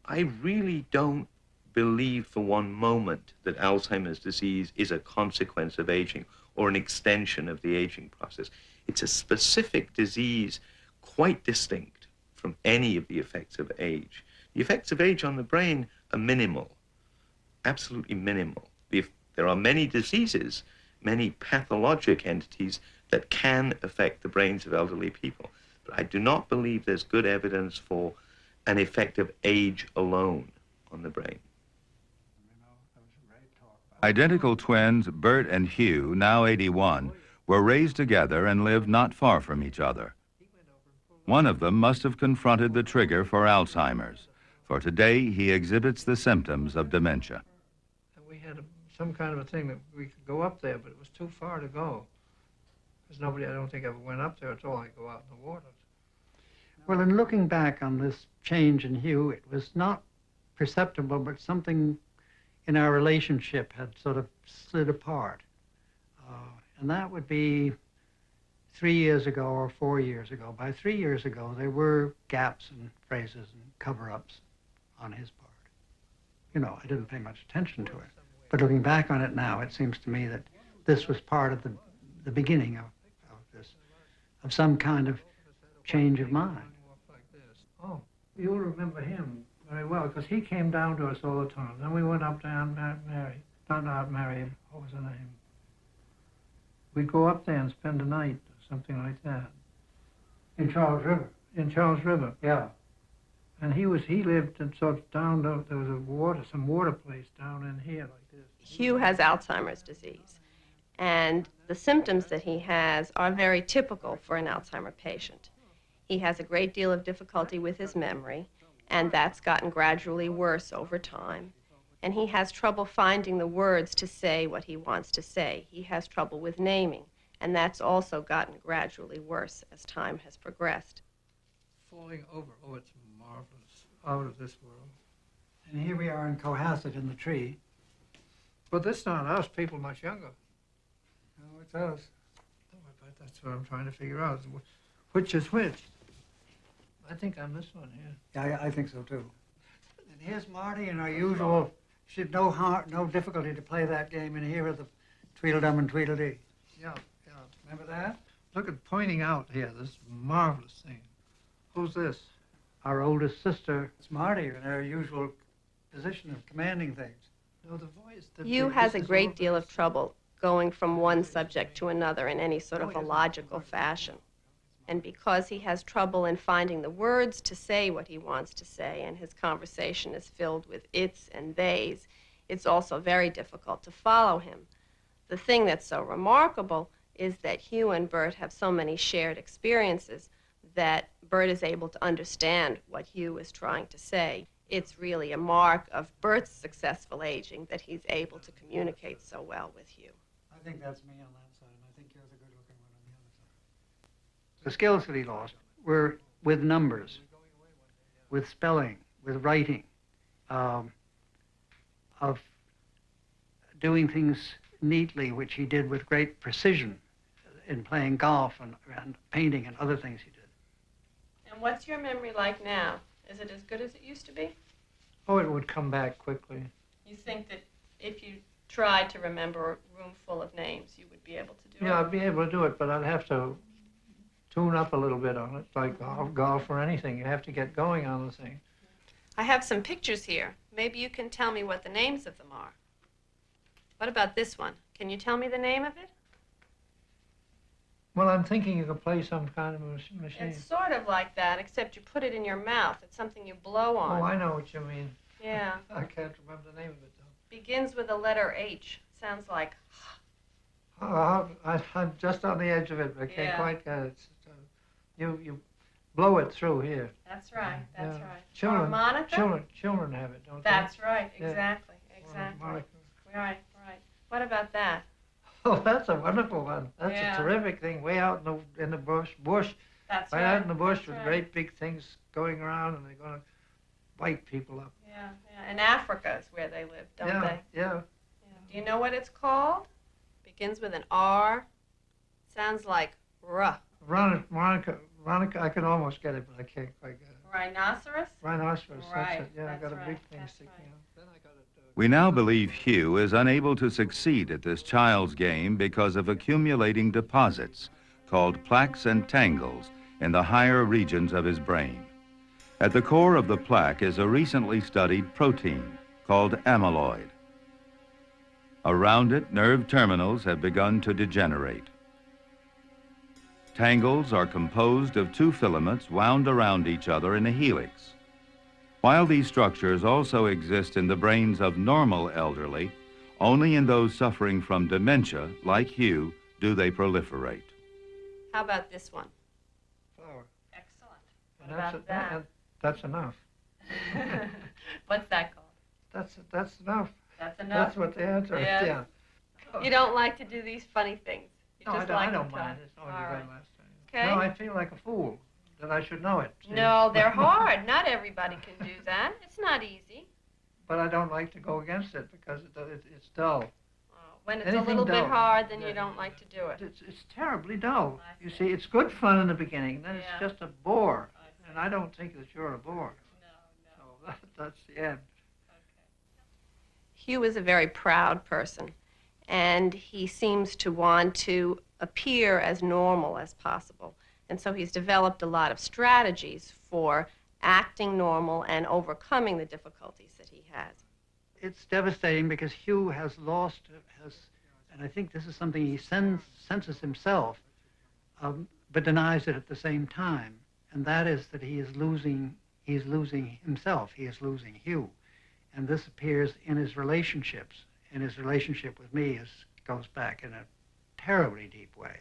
I really don't believe for one moment that Alzheimer's disease is a consequence of aging or an extension of the aging process. It's a specific disease quite distinct from any of the effects of age. The effects of age on the brain are minimal, absolutely minimal. There are many diseases, many pathologic entities that can affect the brains of elderly people. But I do not believe there's good evidence for an effect of age alone on the brain. Identical twins Bert and Hugh, now 81, were raised together and lived not far from each other. One of them must have confronted the trigger for Alzheimer's, for today he exhibits the symptoms of dementia. We had some kind of a thing that we could go up there, but it was too far to go. Because nobody, I don't think, ever went up there at all. I go out in the water. Well, in looking back on this change in Hugh, it was not perceptible, but something in our relationship had sort of slid apart. And that would be 3 years ago or 4 years ago. By 3 years ago, there were gaps and phrases and cover-ups on his part. You know, I didn't pay much attention to it. But looking back on it now, it seems to me that this was part of the beginning of this, of some kind of change of mind. Oh, you'll remember him very well, because he came down to us all the time. Then we went up to Aunt Mary, not Aunt Mary, what was her name? We'd go up there and spend the night, or something like that. In Charles River? In Charles River. Yeah. And he lived in sort of down, there was some water place down in here like this. Hugh has Alzheimer's disease, and the symptoms that he has are very typical for an Alzheimer patient. He has a great deal of difficulty with his memory, and that's gotten gradually worse over time. And he has trouble finding the words to say what he wants to say. He has trouble with naming, and that's also gotten gradually worse as time has progressed. Falling over, oh, it's marvelous, out of this world. And here we are in Cohasset in the tree. But this not us, people much younger. No, it's us. But that's what I'm trying to figure out, which is which. I think I'm this one here. Yeah, I think so too. And here's Marty in our usual, she'd no difficulty to play that game in here with the Tweedledum and Tweedledee. Yeah, yeah. Remember that? Look at pointing out here, this marvelous thing. Who's this? Our oldest sister. It's Marty in her usual position of commanding things. No, the voice. Hugh has a great deal of trouble going from one subject to another in any sort of a logical fashion. And because he has trouble in finding the words to say what he wants to say, and his conversation is filled with its and theys, it's also very difficult to follow him. The thing that's so remarkable is that Hugh and Bert have so many shared experiences that Bert is able to understand what Hugh is trying to say. It's really a mark of Bert's successful aging that he's able to communicate so well with Hugh. I think that's me on that side, and I think you're the good-looking one on the other side. The skills that he lost were with numbers, with spelling, with writing, of doing things neatly, which he did with great precision in playing golf and painting and other things he did. And what's your memory like now? Is it as good as it used to be? Oh, it would come back quickly. You think that if you tried to remember a room full of names, you would be able to do it? Yeah, I'd be able to do it, but I'd have to tune up a little bit on it, like golf or anything. You have to get going on the thing. I have some pictures here. Maybe you can tell me what the names of them are. What about this one? Can you tell me the name of it? Well, I'm thinking you could play some kind of machine. It's sort of like that, except you put it in your mouth. It's something you blow on. Oh, I know what you mean. Yeah. I can't remember the name of it, though. Begins with the letter H. Sounds like... I'm just on the edge of it, but I can't quite get it. You blow it through here. That's right, that's right. Children, harmonica? Children have it, don't That's they? right, exactly, exactly. Right, right. What about that? Oh, that's a wonderful one. That's Yeah. a terrific thing, way out in the bush. That's right. Out in the bush with right. great big things going around, and they're going to bite people up. Yeah, yeah. And Africa is where they live, don't they? Yeah. Do you know what it's called? Begins with an R. Sounds like ruh. Veronica, I can almost get it, but I can't quite get it. rhinoceros? Rhinoceros, Right, that's it. Yeah, I that's got a right, big thing that's sticking right. out. Then I got it. We now believe Hugh is unable to succeed at this child's game because of accumulating deposits called plaques and tangles in the higher regions of his brain. At the core of the plaque is a recently studied protein called amyloid. Around it, nerve terminals have begun to degenerate. Tangles are composed of two filaments wound around each other in a helix. While these structures also exist in the brains of normal elderly, only in those suffering from dementia, like Hugh, do they proliferate. How about this one? Flower. Excellent. And that's enough. What's that called? That's enough. That's enough. That's what the answer is. Yes. Yeah. You don't like to do these funny things. You No, just I like don't to mind. talk. It's already All done right. last time. Okay. No, I feel like a fool that I should know it. See? No, they're hard. Not everybody can do that. It's not easy. But I don't like to go against it because it's dull. When it's Anything a little bit dull. hard, then you Yeah. don't like to do it. It's terribly dull. I You see. see, it's good fun in the beginning, then Yeah. it's just a bore. I see. And I don't think that you're a bore. No. So that's the end. Hugh is a very proud person, and he seems to want to appear as normal as possible. And so he's developed a lot of strategies for acting normal and overcoming the difficulties that he has. It's devastating because Hugh has lost, and I think this is something he senses himself, but denies it at the same time. And that is that he's losing himself. He is losing Hugh. And this appears in his relationships. And his relationship with me goes back in a terribly deep way.